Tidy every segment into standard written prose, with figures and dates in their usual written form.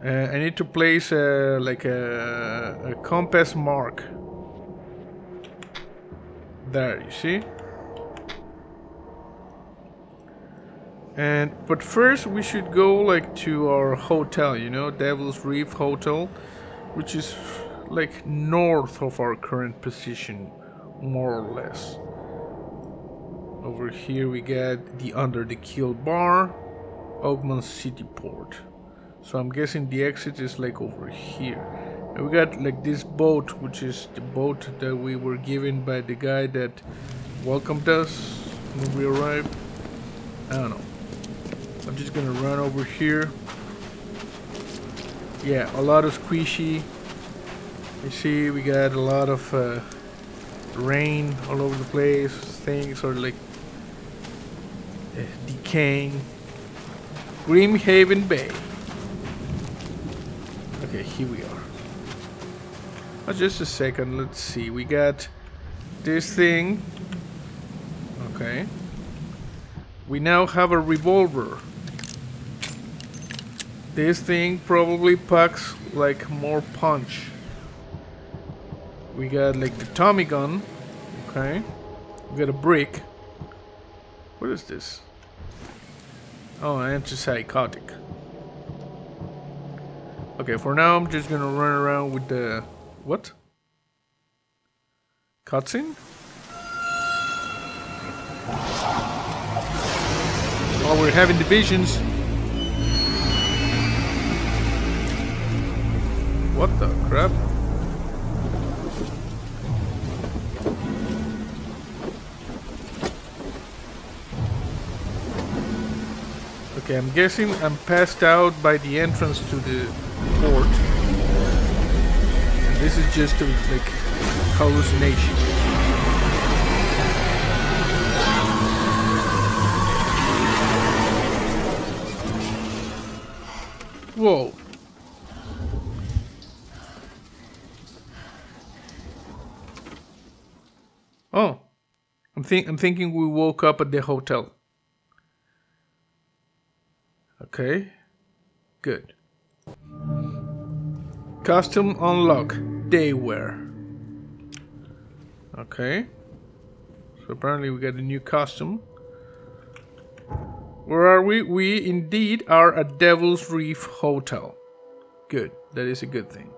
I need to place like a compass mark. There, you see? But first we should go like to our hotel, you know, Devil's Reef Hotel, which is like north of our current position, more or less. Over here we get the Under the Keel Bar, Oakmont City Port. So I'm guessing the exit is like over here. And we got like this boat, which is the boat that we were given by the guy that welcomed us when we arrived. I don't know. I'm just gonna run over here. Yeah, a lot of squishy. You see, we got a lot of rain all over the place. Things are like decaying. Grimhaven Bay. Okay, here we are. Oh, just a second, let's see. We got this thing. Okay. We now have a revolver. This thing probably packs like more punch. We got like the Tommy gun. Okay. We got a brick. What is this? Oh, antipsychotic. Okay, for now I'm just gonna run around with the... What? Cutscene? Oh, we're having divisions. What the crap? Okay, I'm guessing I'm passed out by the entrance to the port. And this is just a like hallucination. Whoa. Oh. I'm thinking we woke up at the hotel. Okay. Good. Custom unlock. Daywear. Okay. So apparently we got a new costume. Where are we? We indeed are at Devil's Reef Hotel. Good. That is a good thing.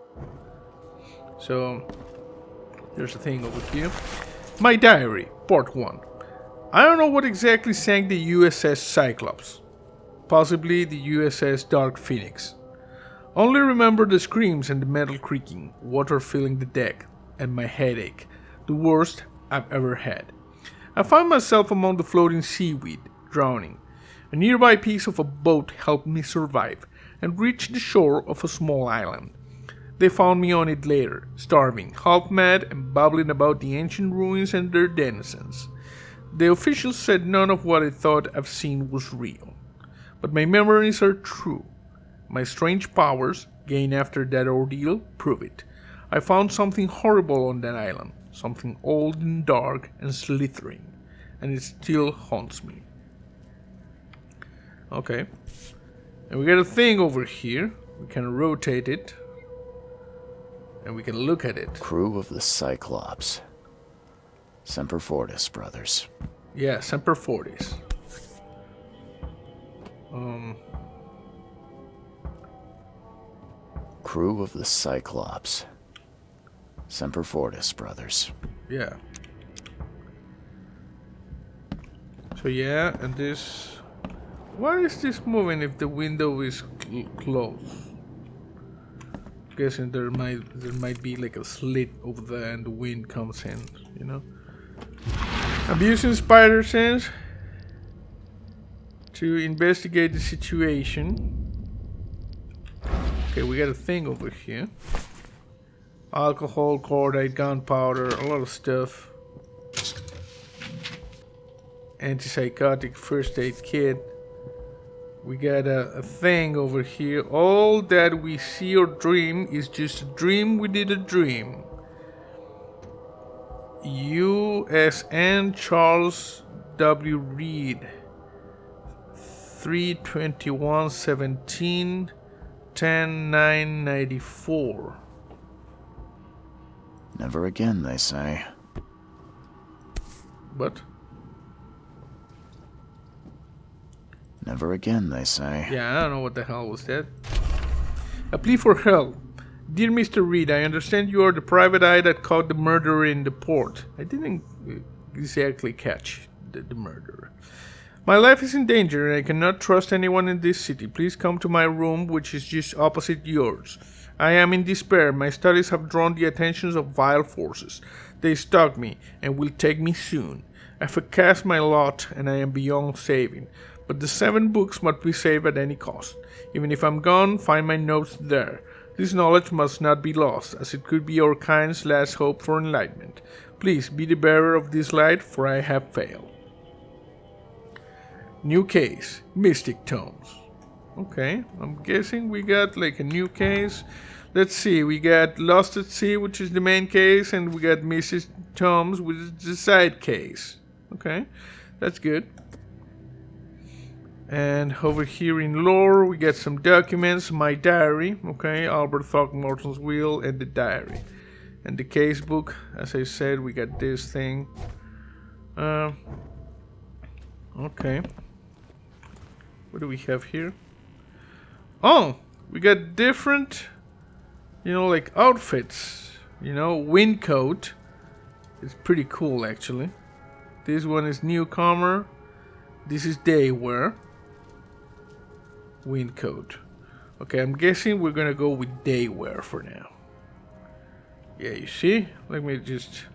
So, there's a thing over here. My diary, part 1. I don't know what exactly sank the USS Cyclops. Possibly the USS Dark Phoenix. Only remember the screams and the metal creaking, water filling the deck, and my headache. The worst I've ever had. I found myself among the floating seaweed, drowning. A nearby piece of a boat helped me survive and reach the shore of a small island. They found me on it later, starving, half mad, and babbling about the ancient ruins and their denizens. The officials said none of what I thought I've seen was real. But my memories are true. My strange powers, gained after that ordeal, prove it. I found something horrible on that island, something old and dark and slithering, and it still haunts me. Okay. And we got a thing over here. We can rotate it. And we can look at it. Crew of the Cyclops. Semper Fortis, brothers. Yeah, Semper Fortis. Crew of the Cyclops. Semper Fortis, brothers. Yeah. So yeah, and this... Why is this moving if the window is closed? Guessing there might be like a slit over there and the wind comes in, you know? I'm using spider sense to investigate the situation. Okay, we got a thing over here. Alcohol, cordite, gunpowder, a lot of stuff. Antipsychotic first aid kit. We got a thing over here. All that we see or dream is just a dream within a dream. USN Charles W. Reed 32117 10/9/94. Never again, they say. What? Never again, they say. Yeah, I don't know what the hell was that. A plea for help. Dear Mr. Reed, I understand you are the private eye that caught the murderer in the port. I didn't exactly catch the murderer. My life is in danger and I cannot trust anyone in this city. Please come to my room, which is just opposite yours. I am in despair. My studies have drawn the attentions of vile forces. They stalk me and will take me soon. I have cast my lot and I am beyond saving. But the 7 books must be saved at any cost. Even if I'm gone, find my notes there. This knowledge must not be lost, as it could be our kind's last hope for enlightenment. Please be the bearer of this light, for I have failed. New case, Mystic Tomes. Okay, I'm guessing we got like a new case. Let's see, we got Lost at Sea, which is the main case, and we got Mystic Tomes, which is the side case. Okay, that's good. And over here in lore, we get some documents, my diary, okay, Albert Throckmorton's will, and the diary. And the case book, as I said, we got this thing. Okay. What do we have here? Oh, we got different, like outfits. Wind coat. It's pretty cool, actually. This one is newcomer. This is day wear. Wind coat. Okay, I'm guessing we're gonna go with day wear for now. Yeah, you see? Let me just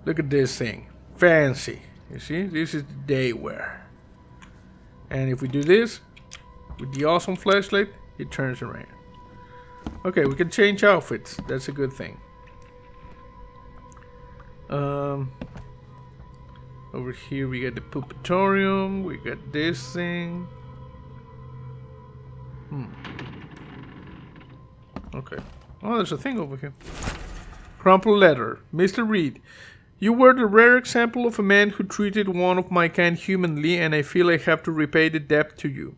look at this thing. Fancy. You see? This is the day wear. And if we do this with the awesome flashlight, it turns around. Okay, we can change outfits. That's a good thing. Over here we got the pupatorium. We got this thing. Okay. Oh, there's a thing over here. Crumpled letter. Mr. Reed, you were the rare example of a man who treated one of my kind humanly, and I feel I have to repay the debt to you.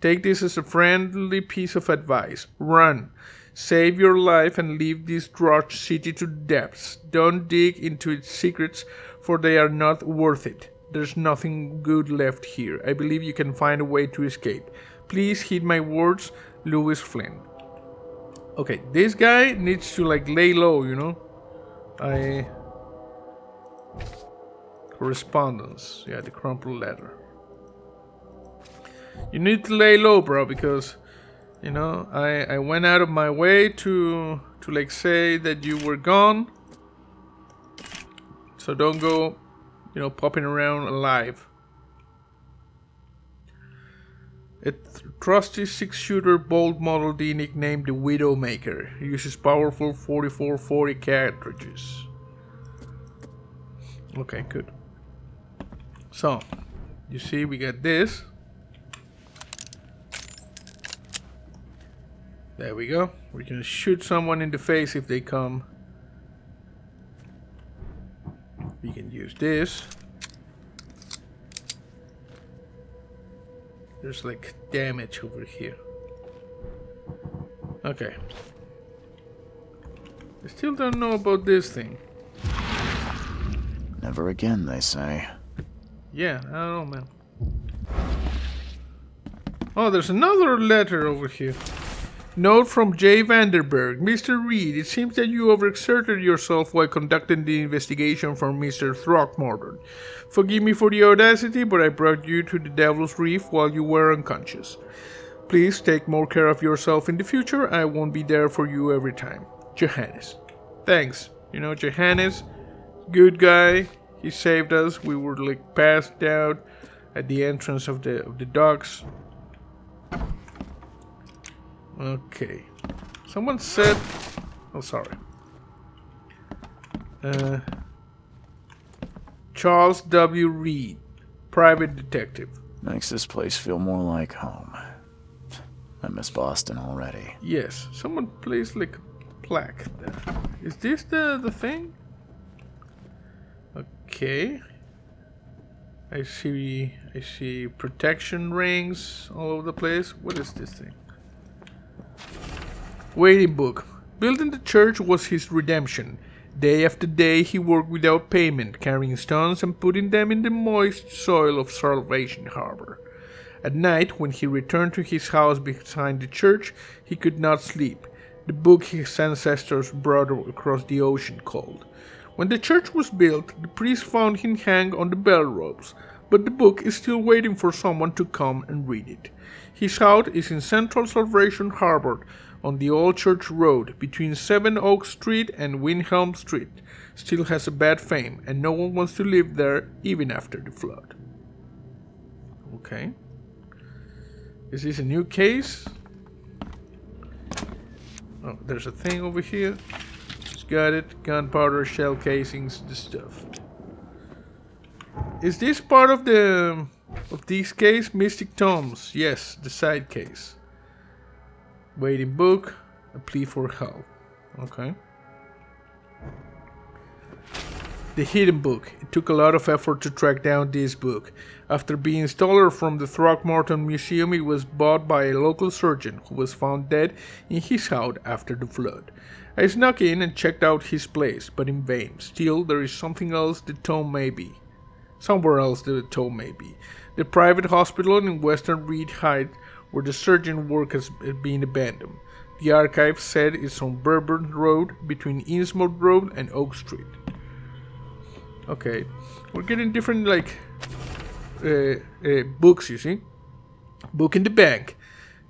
Take this as a friendly piece of advice. Run. Save your life and leave this drudge city to the depths. Don't dig into its secrets, for they are not worth it. There's nothing good left here. I believe you can find a way to escape. Please heed my words, Lewis Flynn. Okay, this guy needs to lay low, Correspondence. Yeah, the crumpled letter. You need to lay low, bro, because I went out of my way to say that you were gone. So don't go, popping around alive. A trusty 6-shooter bolt Model D nicknamed the Widowmaker. It uses powerful 4440 cartridges. Okay, good. So, you see we got this. There we go. We can shoot someone in the face if they come. We can use this. There's damage over here. Okay. I still don't know about this thing. Never again, they say. Yeah, I don't know, man. Oh, there's another letter over here. Note from J. Vanderberg. Mr. Reed, it seems that you overexerted yourself while conducting the investigation for Mr. Throckmorton. Forgive me for the audacity, but I brought you to the Devil's Reef while you were unconscious. Please take more care of yourself in the future. I won't be there for you every time. Johannes. Thanks. Johannes, good guy. He saved us. We were passed out at the entrance of the docks. Okay. Someone said... Oh, sorry. Charles W. Reed, private detective. Makes this place feel more like home. I miss Boston already. Yes. Someone placed a plaque there. Is this the thing? Okay. I see protection rings all over the place. What is this thing? Waiting book. Building the church was his redemption. Day after day he worked without payment, carrying stones and putting them in the moist soil of Salvation Harbor. At night, when he returned to his house behind the church, he could not sleep. The book his ancestors brought across the ocean called. When the church was built, the priest found him hang on the bell ropes, but the book is still waiting for someone to come and read it. His house is in Central Salvation Harbor, on the Old Church Road, between 7 Oak Street and Windhelm Street. Still has a bad fame, and no one wants to live there even after the flood. Okay. Is this a new case? Oh, there's a thing over here. Just got it. Gunpowder, shell casings, the stuff. Is this part of this case? Mystic Tomes. Yes, the side case. Waiting book. A plea for help. Okay. The hidden book. It took a lot of effort to track down this book. After being stolen from the Throckmorton Museum, it was bought by a local surgeon who was found dead in his house after the flood. I snuck in and checked out his place, but in vain. Still, there is something else the tome may be. Somewhere else the tome may be. The private hospital in Western Reed Heights, where the surgeon work has been abandoned. The archive said it's on Bourbon Road, between Innsmouth Road and Oak Street. Okay, we're getting different books, you see. Book in the bank.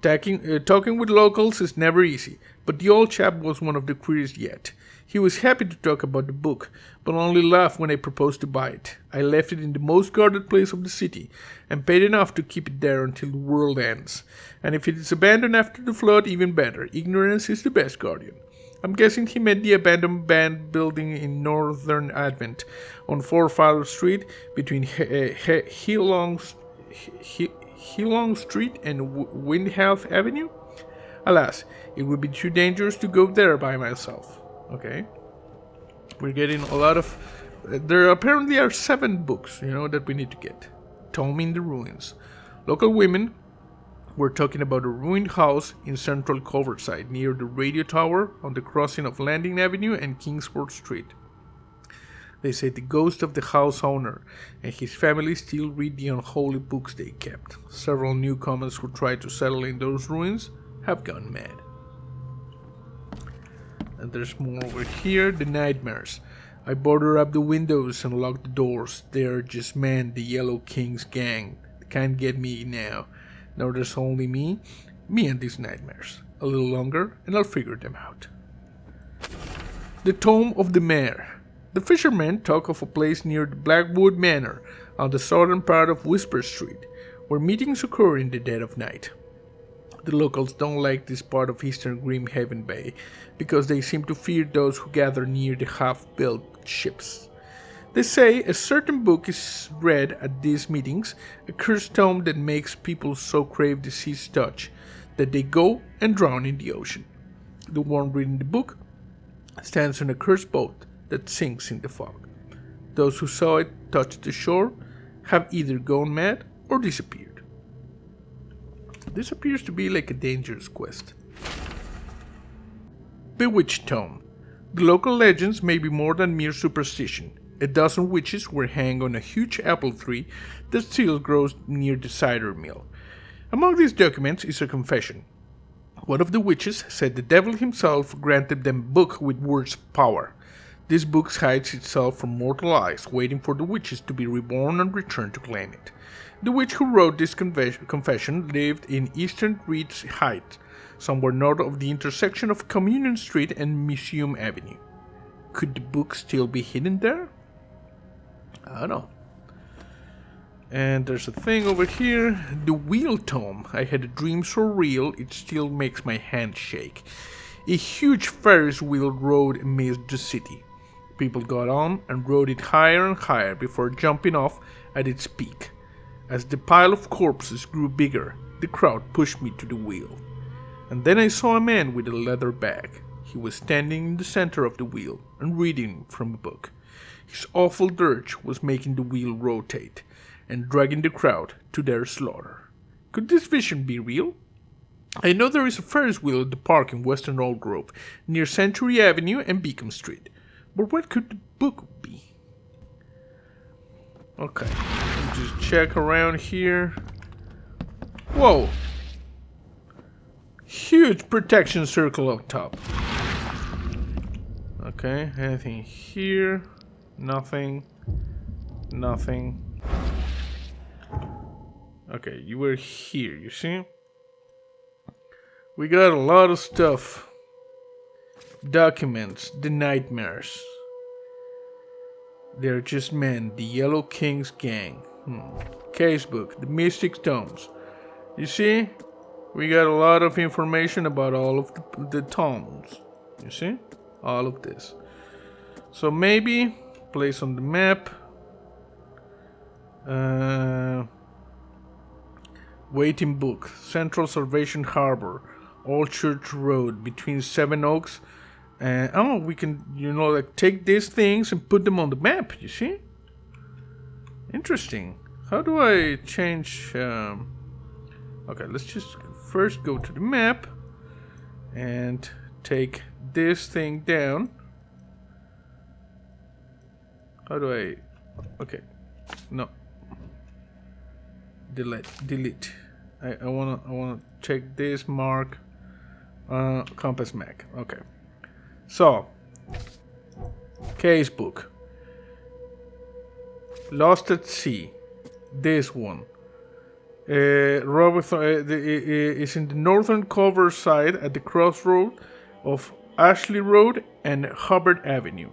Talking with locals is never easy, but the old chap was one of the queerest yet. He was happy to talk about the book, but only laughed when I proposed to buy it. I left it in the most guarded place of the city, and paid enough to keep it there until the world ends. And if it is abandoned after the flood, even better. Ignorance is the best guardian. I'm guessing he meant the abandoned band building in Northern Advent on Fourfather Street between Healong Street and Windhelm Avenue? Alas, it would be too dangerous to go there by myself. Okay. We're getting a lot of... there apparently are 7 books, that we need to get. Tome in the Ruins. Local women were talking about a ruined house in central Culverside, near the radio tower on the crossing of Landing Avenue and Kingsport Street. They say the ghost of the house owner and his family still read the unholy books they kept. Several newcomers who tried to settle in those ruins have gone mad. And there's more over here. The nightmares. I boarded up the windows and locked the doors. They're just men, the Yellow King's gang. They can't get me now. Now there's only me and these nightmares. A little longer and I'll figure them out. The Tomb of the Mayor. The fishermen talk of a place near the Blackwood Manor on the southern part of Whisper Street, where meetings occur in the dead of night. The locals don't like this part of eastern Grimhaven Bay because they seem to fear those who gather near the half-built ships. They say a certain book is read at these meetings, a cursed tome that makes people so crave the sea's touch that they go and drown in the ocean. The one reading the book stands on a cursed boat that sinks in the fog. Those who saw it touch the shore have either gone mad or disappeared. This appears to be like a dangerous quest. Bewitched Tome. The local legends may be more than mere superstition. A dozen witches were hanged on a huge apple tree that still grows near the cider mill. Among these documents is a confession. One of the witches said the devil himself granted them a book with words of power. This book hides itself from mortal eyes, waiting for the witches to be reborn and return to claim it. The witch who wrote this confession lived in Eastern Reeds Heights, somewhere north of the intersection of Communion Street and Museum Avenue. Could the book still be hidden there? I don't know. And there's a thing over here. The Wheel Tome. I had a dream so real it still makes my hand shake. A huge Ferris wheel rode amidst the city. People got on and rode it higher and higher before jumping off at its peak. As the pile of corpses grew bigger, the crowd pushed me to the wheel. And then I saw a man with a leather bag. He was standing in the center of the wheel and reading from a book. His awful dirge was making the wheel rotate and dragging the crowd to their slaughter. Could this vision be real? I know there is a Ferris wheel at the park in Western Old Grove, near Century Avenue and Beacon Street. But what could the book be? Okay, let's just check around here. Whoa! Huge protection circle up top. Okay, anything here? Nothing. Nothing. Okay, you were here, you see? We got a lot of stuff. Documents, the nightmares. They're just men, the Yellow King's gang. Casebook, the Mystic Tomes. You see? We got a lot of information about all of the tomes. You see? All of this. So maybe place on the map. Waiting book. Central Salvation Harbor. Old Church Road between Seven Oaks. We can, like take these things and put them on the map. You see? Interesting. How do I change? Okay, let's just first go to the map and take this thing down. How do I? Okay, no. Delete. I wanna check this mark. Compass map. Okay. So, casebook. Lost at Sea. This one. Robert is in the northern cover side at the crossroad of Ashley Road and Hubbard Avenue.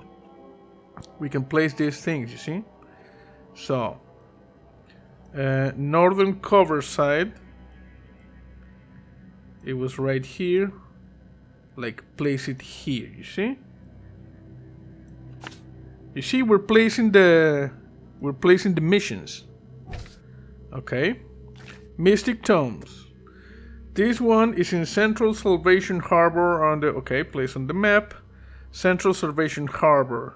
We can place these things, you see? So, northern cover side. It was right here. Like, place it here, you see? You see, we're placing the missions. Okay. Mystic Tomes. This one is in Central Salvation Harbor on the... Okay, place on the map. Central Salvation Harbor.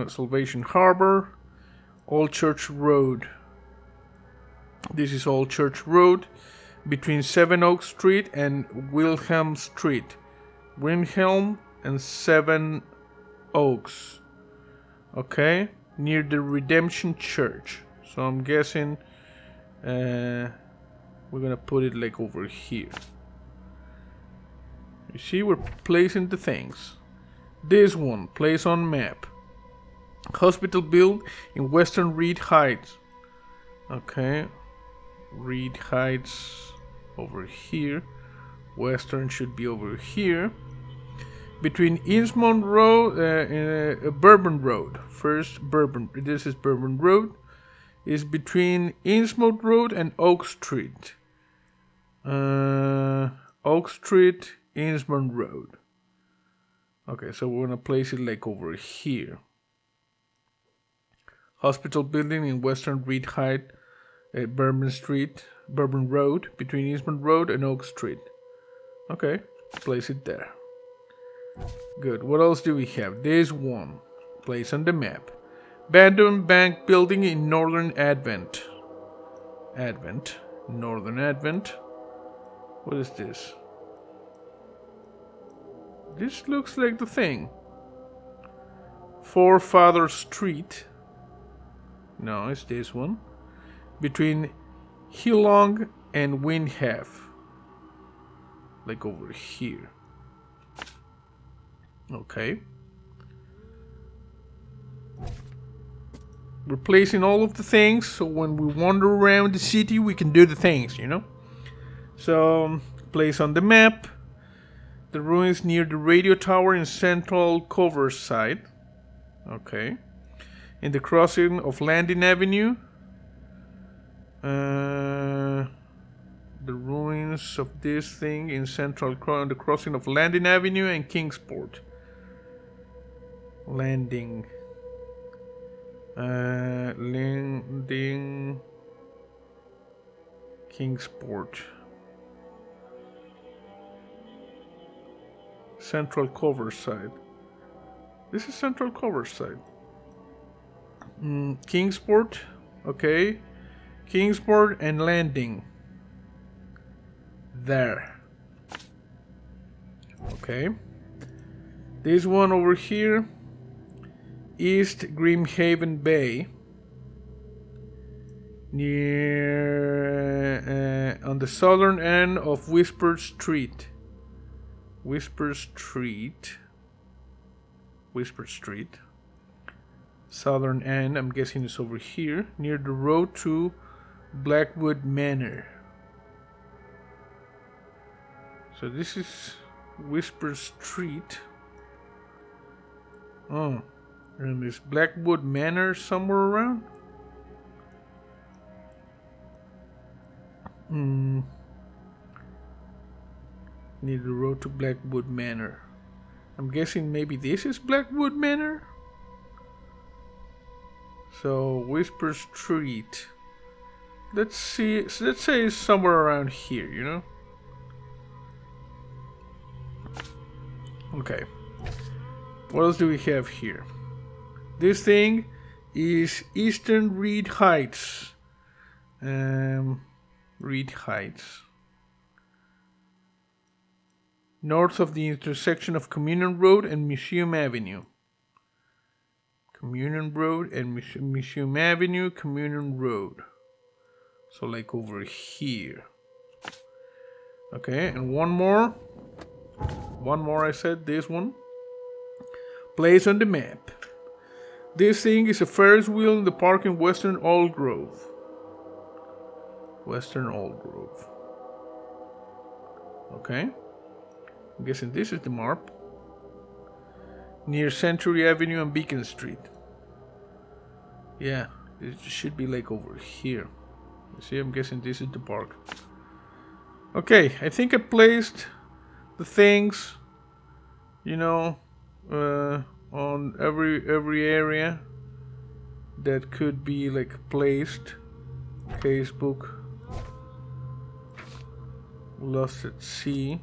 Salvation Harbor. Old Church Road. This is Old Church Road. Between Seven Oak Street and Wilhelm Street. Wilhelm and Seven Oaks. Okay. Near the Redemption Church. So I'm guessing we're gonna put it like over here. You see, we're placing the things. This one, place on map. Hospital built in Western Reed Heights. Okay. Reed Heights over here. Western should be over here. Between Innsmouth Road, Bourbon Road. First Bourbon. This is Bourbon Road. Is between Innsmouth Road and Oak Street. Oak Street, Innsmouth Road. Okay, so we're gonna place it like over here. Hospital building in Western Reed Height, Bourbon Road, between Innsmouth Road and Oak Street. Okay, place it there. Good. What else do we have? This one. Place on the map. Abandoned bank building in Northern Advent. Northern Advent. What is this? This looks like the thing. Forefather Street. No, it's this one. Between Hillong and Windhalf. Like over here. Okay. We're placing all of the things, so when we wander around the city, we can do the things, you know? So, place on the map. The ruins near the radio tower in Central Cover side. Okay. In the crossing of Landing Avenue. The ruins of this thing in Central... the crossing of Landing Avenue and Kingsport. Landing... Landing Kingsport. Central Cover side. This is Central Cover side. Kingsport, okay. Kingsport and Landing. there. Okay. This one over here, East Grimhaven Bay, near on the southern end of Whisper Street. Whisper Street. Southern end, I'm guessing it's over here, near the road to Blackwood Manor. So this is Whisper Street. Oh, and there's Blackwood Manor somewhere around? Near the road to Blackwood Manor. I'm guessing maybe this is Blackwood Manor? So, Whisper Street. Let's see, so let's say it's somewhere around here, you know? Okay. What else do we have here? This thing is Eastern Reed Heights. Reed Heights. North of the intersection of Communion Road and Museum Avenue. Communion Road and Museum Avenue, Communion Road. So like over here. Okay, and one more. One more, I said, this one. Place on the map. This thing is a Ferris wheel in the park in Western Old Grove. Western Old Grove. Okay. I'm guessing this is the MARP. Near Century Avenue and Beacon Street. Yeah, it should be like over here. You see, I'm guessing this is the park. Okay, I think I placed the things, you know, on every area that could be like placed. Casebook. Lost at Sea.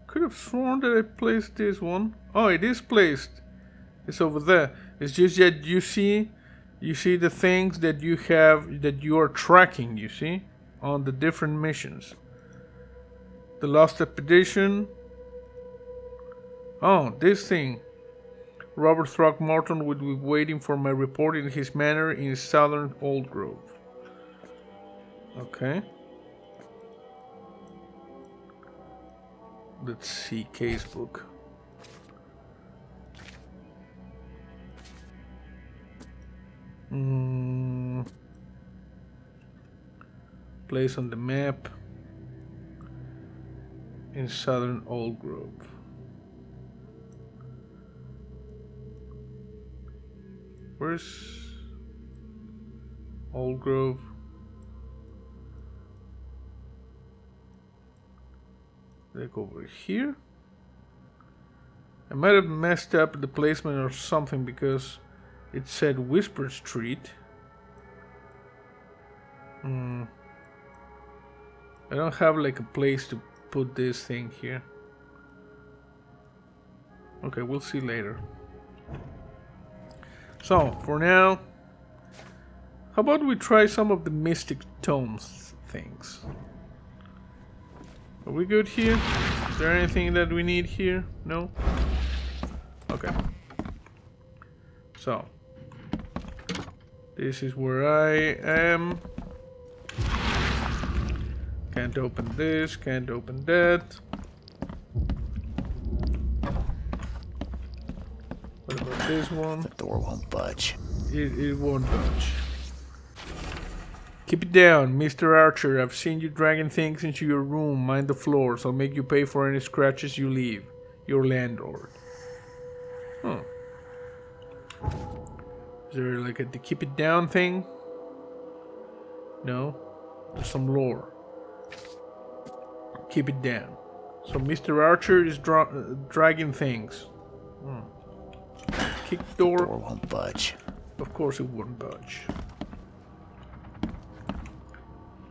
Could have sworn that I placed this one. Oh, it is placed. It's over there. It's just that you see the things that you have, that you are tracking, you see, on the different missions. The Lost Expedition. Oh, this thing. Robert Throckmorton would be waiting for my report in his manor in Southern Old Grove. Okay. Let's see, casebook. Place on the map in Southern Old Grove. Where's Old Grove? Like over here. I might have messed up the placement or something because it said Whisper Street. I don't have like a place to put this thing here. Okay, we'll see later. So, for now, how about we try some of the Mystic Tomes things? Are we good here? Is there anything that we need here? No? Okay. So, this is where I am. Can't open this, can't open that. What about this one? The door won't budge. It won't budge. Keep it down, Mr. Archer. I've seen you dragging things into your room. Mind the floors. I'll make you pay for any scratches you leave. Your landlord. Huh. Is there like the keep it down thing? No? There's some lore. Keep it down. So Mr. Archer is dragging things. Kick door. Door won't budge. Of course it wouldn't budge.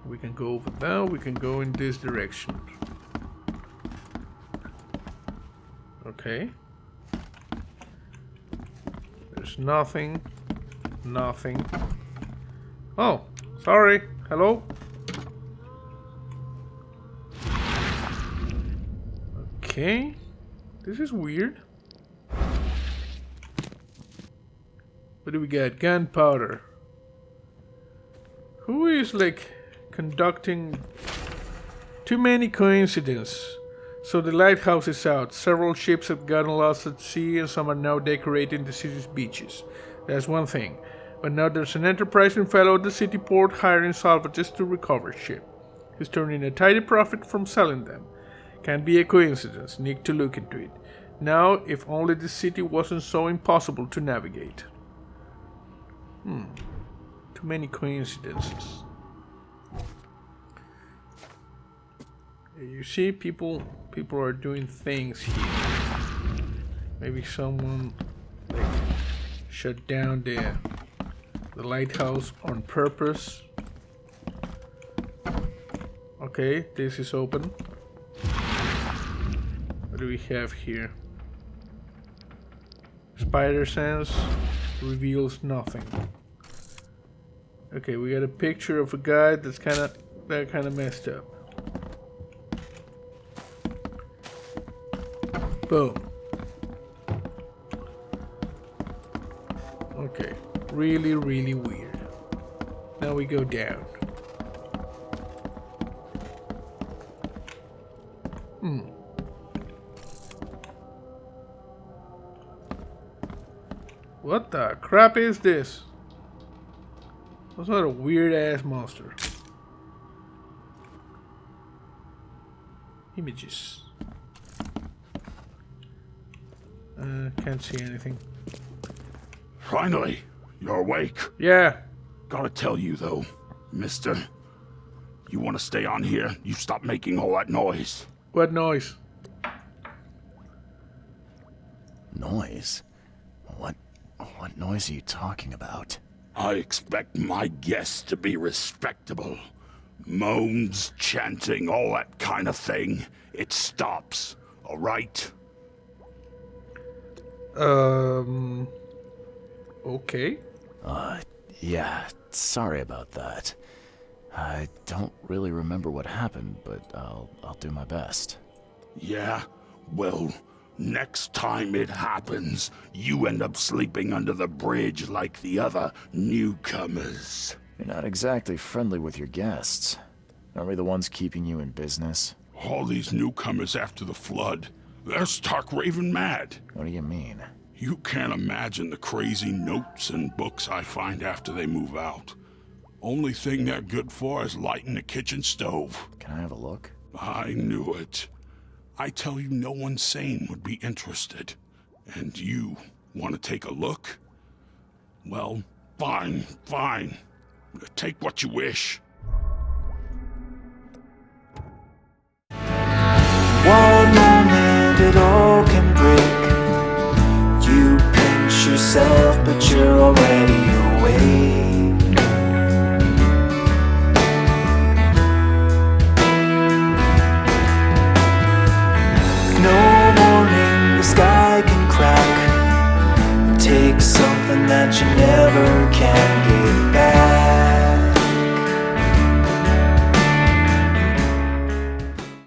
We can go over there, we can go in this direction. Okay. There's nothing. Nothing. Oh, sorry. Hello? Okay. This is weird. What do we got? Gunpowder. Who is like conducting too many coincidences? So the lighthouse is out. Several ships have gotten lost at sea and some are now decorating the city's beaches. That's one thing. But now there's an enterprising fellow at the city port hiring salvages to recover ship. He's turning a tidy profit from selling them. Can't be a coincidence. Need to look into it. Now, if only the city wasn't so impossible to navigate. Too many coincidences. You see, people are doing things here. Maybe someone like shut down the lighthouse on purpose. Okay, this is open. What do we have here? Spider sense reveals nothing. Okay, we got a picture of a guy that's kind of messed up. Boom. Okay, really, really weird. Now we go down. What the crap is this? What's that a weird ass monster? Images. Can't see anything. Finally, you're awake. Yeah. Gotta tell you though, mister, you wanna stay on here? You stop making all that noise. What noise? Noise? What noise are you talking about? I expect my guests to be respectable. Moans, chanting, all that kind of thing. It stops, all right? Okay. Yeah, sorry about that. I don't really remember what happened, but I'll do my best. Yeah? Well, next time it happens, you end up sleeping under the bridge like the other newcomers. You're not exactly friendly with your guests. Aren't we the ones keeping you in business? All these newcomers after the flood, they're stark raving mad. What do you mean? You can't imagine the crazy notes and books I find after they move out. Only thing they're good for is lighting the kitchen stove. Can I have a look? I knew it. I tell you, no one sane would be interested. And you want to take a look? Well, fine. Take what you wish. One moment it all can break. You pinch yourself, but you're already awake. No warning, the sky can crack. Take something that you never can